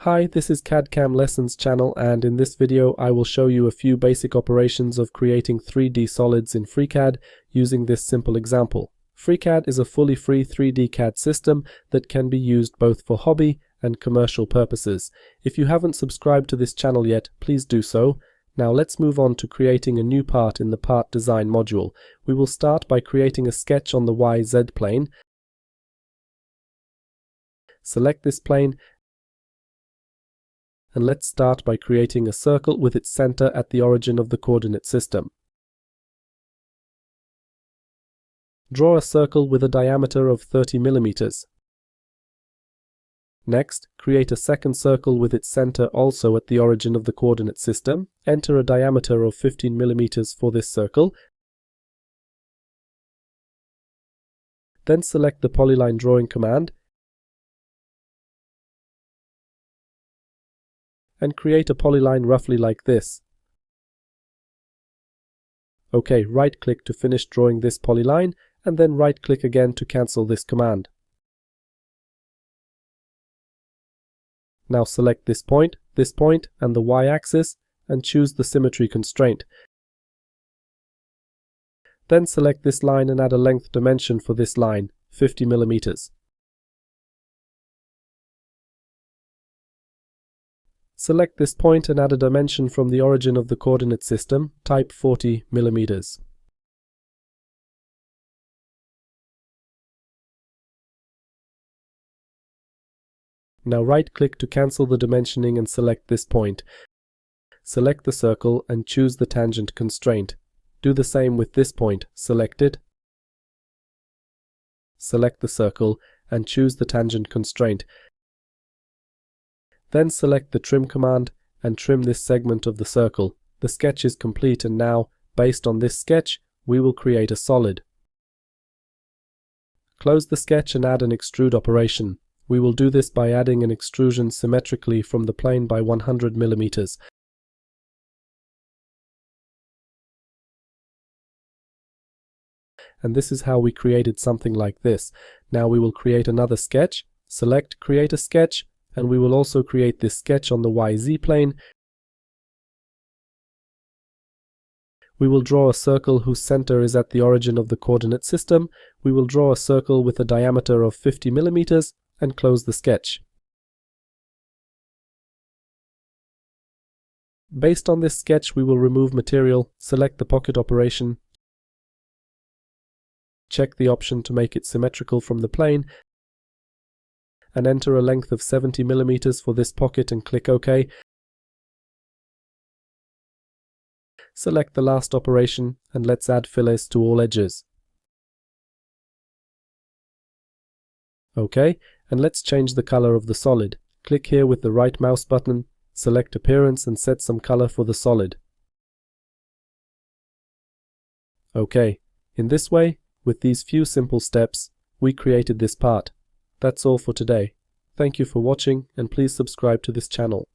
Hi, this is CAD CAM Lessons channel, and in this video I will show you a few basic operations of creating 3D solids in FreeCAD using this simple example. FreeCAD is a fully free 3D CAD system that can be used both for hobby and commercial purposes. If you haven't subscribed to this channel yet, please do so. Now let's move on to creating a new part in the Part Design module. We will start by creating a sketch on the YZ plane. Select this plane, and let's start by creating a circle with its center at the origin of the coordinate system. Draw a circle with a diameter of 30 millimeters. Next, create a second circle with its center also at the origin of the coordinate system. Enter a diameter of 15 millimeters for this circle. Then select the polyline drawing command and create a polyline roughly like this. OK, right-click to finish drawing this polyline, and then right-click again to cancel this command. Now select this point, and the y-axis, and choose the symmetry constraint. Then select this line and add a length dimension for this line, 50 millimeters. Select this point and add a dimension from the origin of the coordinate system, type 40 millimeters. Now right-click to cancel the dimensioning and select this point. Select the circle and choose the tangent constraint. Do the same with this point. Select it. Select the circle and choose the tangent constraint. Then select the trim command and trim this segment of the circle. The sketch is complete, and now, based on this sketch, we will create a solid. Close the sketch and add an extrude operation. We will do this by adding an extrusion symmetrically from the plane by 100 millimeters. And this is how we created something like this. Now we will create another sketch. Select Create a Sketch, and we will also create this sketch on the YZ plane. We will draw a circle whose center is at the origin of the coordinate system. We will draw a circle with a diameter of 50 millimeters and close the sketch. Based on this sketch, we will remove material, select the pocket operation, check the option to make it symmetrical from the plane, and enter a length of 70 millimeters for this pocket and click OK. Select the last operation and let's add fillets to all edges. OK, and let's change the color of the solid. Click here with the right mouse button, select Appearance and set some color for the solid. OK, in this way, with these few simple steps, we created this part. That's all for today. Thank you for watching, and please subscribe to this channel.